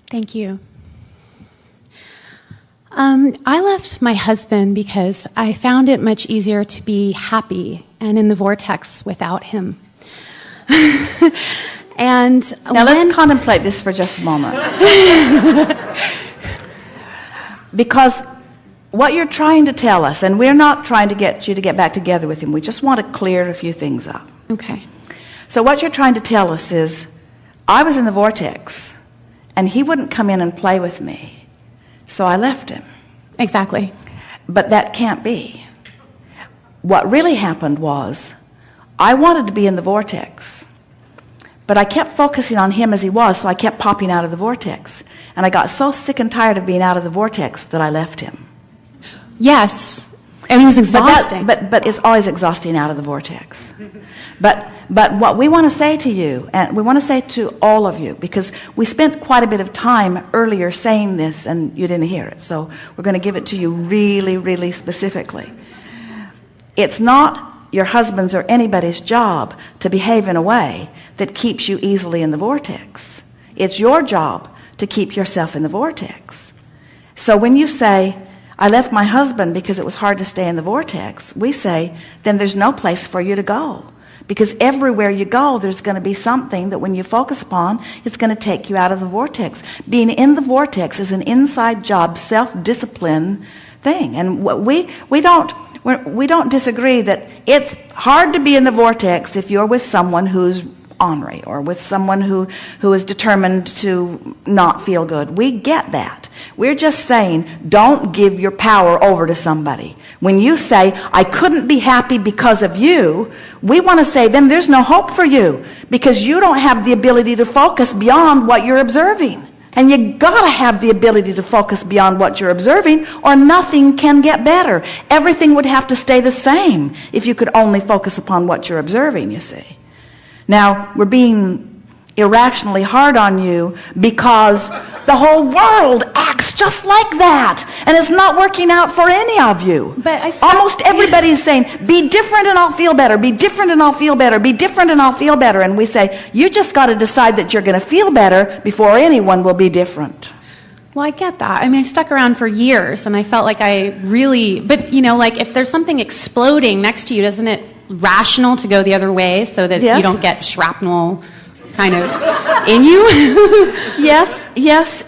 Thank you. I left my husband because I found it much easier to be happy and in the vortex without him. And now let's contemplate this for just a moment. Because what you're trying to tell us, and we're not trying to get you to get back together with him, we just want to clear a few things up. Okay. So what you're trying to tell us is, I was in the vortex, and he wouldn't come in and play with me, so I left him. Exactly. But that can't be. What really happened was, I wanted to be in the vortex, but I kept focusing on him as he was, so I kept popping out of the vortex. And I got so sick and tired of being out of the vortex that I left him. Yes. And he was exhausting. But it's always exhausting out of the vortex. But what we want to say to you, and we want to say to all of you, because we spent quite a bit of time earlier saying this and you didn't hear it, so we're going to give it to you really, really specifically. It's not your husband's or anybody's job to behave in a way that keeps you easily in the vortex. It's your job to keep yourself in the vortex. So when you say, I left my husband because it was hard to stay in the vortex, we say, then there's no place for you to go. Because everywhere you go, there's going to be something that when you focus upon, it's going to take you out of the vortex. Being in the vortex is an inside job, self-discipline thing. And we don't disagree that it's hard to be in the vortex if you're with someone who's ornery or with someone who is determined to not feel good. We get that. We're just saying, don't give your power over to somebody. When you say, I couldn't be happy because of you, we want to say, then there's no hope for you because you don't have the ability to focus beyond what you're observing. And you gotta have the ability to focus beyond what you're observing, or nothing can get better. Everything would have to stay the same if you could only focus upon what you're observing, you see. Now, we're being irrationally hard on you because the whole world acts just like that, and it's not working out for any of you. But almost everybody is saying, be different and I'll feel better, be different and I'll feel better, be different and I'll feel better. And we say, you just got to decide that you're going to feel better before anyone will be different. Well, I get that. I mean, I stuck around for years, and I felt like I really... But, you know, like, if there's something exploding next to you, isn't it rational to go the other way so that you don't get shrapnel kind of in you? Yes,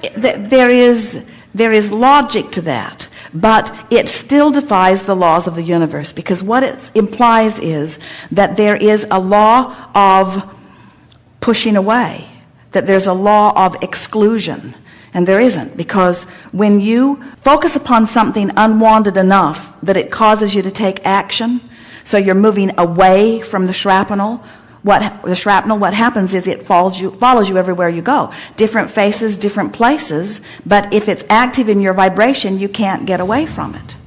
there is logic to that, but it still defies the laws of the universe, because what it implies is that there is a law of pushing away, that there's a law of exclusion, and there isn't, because when you focus upon something unwanted enough that it causes you to take action, so you're moving away from the shrapnel. What happens is it follows you everywhere you go. Different faces, different places, but if it's active in your vibration, you can't get away from it.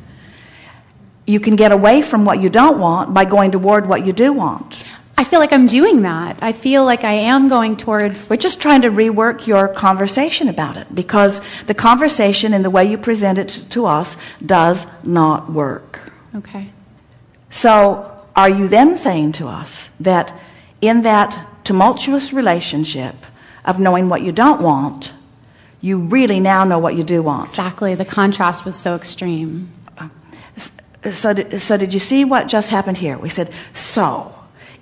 You can get away from what you don't want by going toward what you do want. I feel like I'm doing that. I feel like I am going towards... We're just trying to rework your conversation about it, because the conversation and the way you present it to us does not work. Okay. So are you then saying to us that in that tumultuous relationship of knowing what you don't want, you really now know what you do want? Exactly. The contrast was so extreme. So did you see what just happened here? We said, so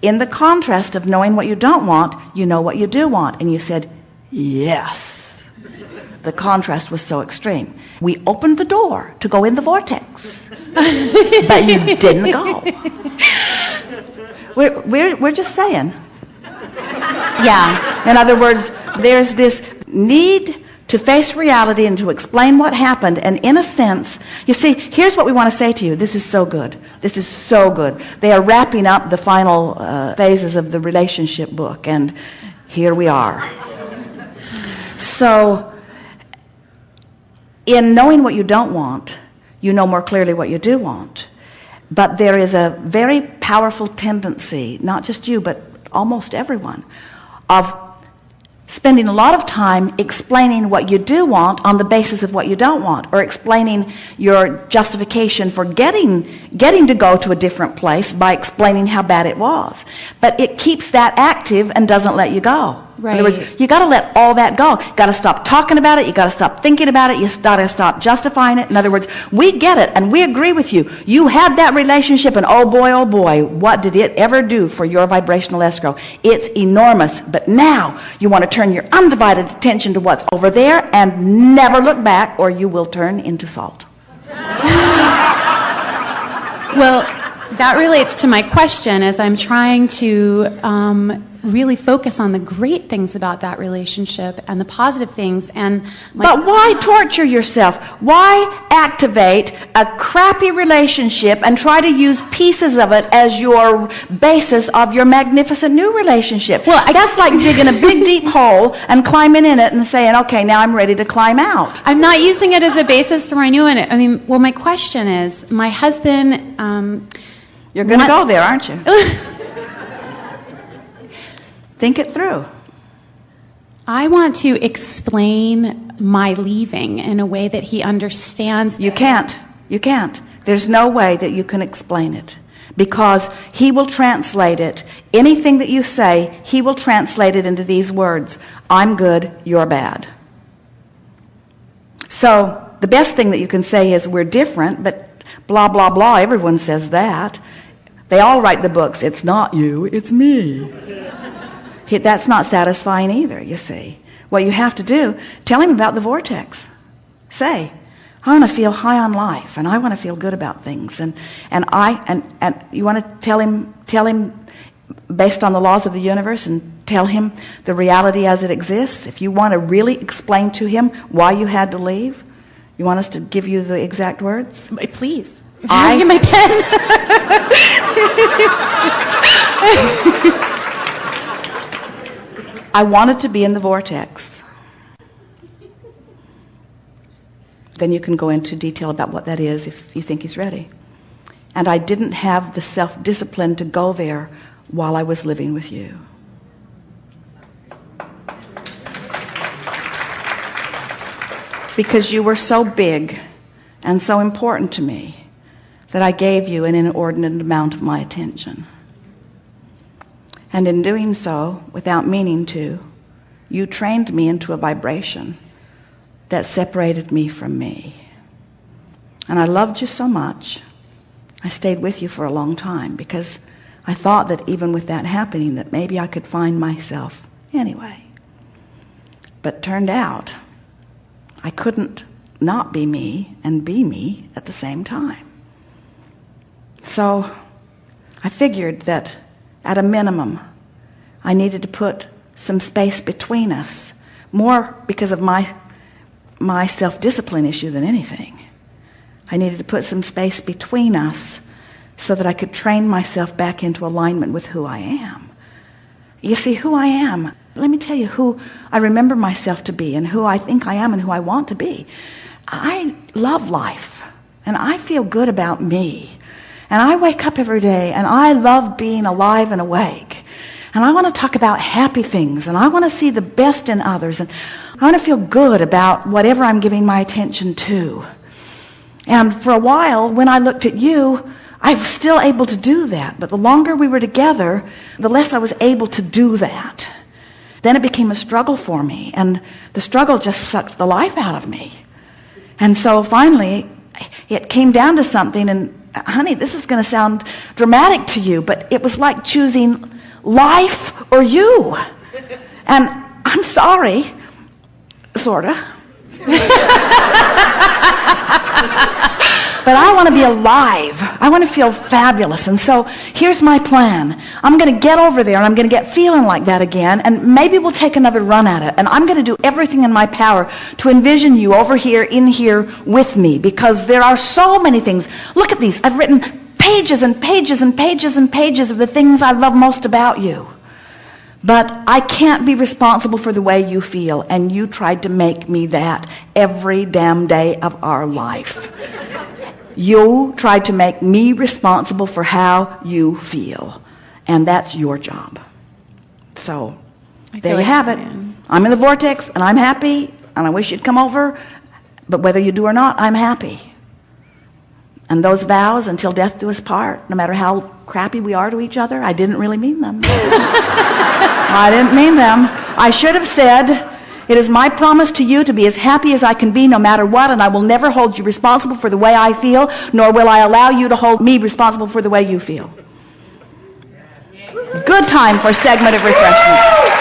in the contrast of knowing what you don't want, you know what you do want. And you said, yes. The contrast was so extreme. We opened the door to go in the vortex, but you didn't go. We're just saying. Yeah. In other words, there's this need to face reality and to explain what happened. And in a sense, you see, here's what we want to say to you. This is so good. This is so good. They are wrapping up the final phases of the relationship book, and here we are. So, in knowing what you don't want, you know more clearly what you do want. But there is a very powerful tendency, not just you, but almost everyone, of spending a lot of time explaining what you do want on the basis of what you don't want, or explaining your justification for getting to go to a different place by explaining how bad it was. But it keeps that active and doesn't let you go. Right. In other words, you got to let all that go. You got to stop talking about it. You got to stop thinking about it. You got to stop justifying it. In other words, we get it and we agree with you. You had that relationship, and oh boy, what did it ever do for your vibrational escrow? It's enormous. But now you want to turn your undivided attention to what's over there and never look back, or you will turn into salt. Well, that relates to my question as I'm trying to really focus on the great things about that relationship and the positive things. But why torture yourself? Why activate a crappy relationship and try to use pieces of it as your basis of your magnificent new relationship? Well, that's like digging a big deep hole and climbing in it and saying, okay, now I'm ready to climb out. I'm not using it as a basis for my new one. I mean, well, my question is, my husband... You're going to go there, aren't you? Think it through. I want to explain my leaving in a way that he understands. You can't. You can't. There's no way that you can explain it, because he will translate it. Anything that you say, he will translate it into these words: I'm good, you're bad. So the best thing that you can say is we're different, but blah, blah, blah, everyone says that. They all write the books, it's not you, it's me. That's not satisfying either, you see. What you have to do, tell him about the vortex. Say, I want to feel high on life, and I want to feel good about things. And you want to tell him based on the laws of the universe, and tell him the reality as it exists. If you want to really explain to him why you had to leave, you want us to give you the exact words? Please. I get my pen. I wanted to be in the vortex. Then you can go into detail about what that is if you think he's ready. And I didn't have the self-discipline to go there while I was living with you. Because you were so big and so important to me that I gave you an inordinate amount of my attention. And in doing so, without meaning to, you trained me into a vibration that separated me from me. And I loved you so much, I stayed with you for a long time, because I thought that even with that happening, that maybe I could find myself anyway. But turned out, I couldn't not be me and be me at the same time. So I figured that at a minimum, I needed to put some space between us, more because of my self-discipline issue than anything. I needed to put some space between us so that I could train myself back into alignment with who I am. You see, who I am, let me tell you who I remember myself to be and who I think I am and who I want to be. I love life, and I feel good about me. And I wake up every day, and I love being alive and awake. And I want to talk about happy things, and I want to see the best in others, and I want to feel good about whatever I'm giving my attention to. And for a while, when I looked at you, I was still able to do that. But the longer we were together, the less I was able to do that. Then it became a struggle for me, and the struggle just sucked the life out of me. And so finally, it came down to something, and honey, this is going to sound dramatic to you, but it was like choosing life or you. And I'm sorry, sort of. But I want to be alive. I want to feel fabulous. And so here's my plan. I'm going to get over there, and I'm going to get feeling like that again, and maybe we'll take another run at it. And I'm going to do everything in my power to envision you over here, in here with me, because there are so many things. Look at these. I've written pages and pages and pages and pages of the things I love most about you. But I can't be responsible for the way you feel, and you tried to make me that every damn day of our life. You tried to make me responsible for how you feel, and that's your job. So there you have it. I'm in the vortex, and I'm happy, and I wish you'd come over, but whether you do or not, I'm happy. And those vows, until death do us part, no matter how crappy we are to each other, I didn't really mean them. I didn't mean them. I should have said, it is my promise to you to be as happy as I can be no matter what, and I will never hold you responsible for the way I feel, nor will I allow you to hold me responsible for the way you feel. Good time for a segment of refreshment.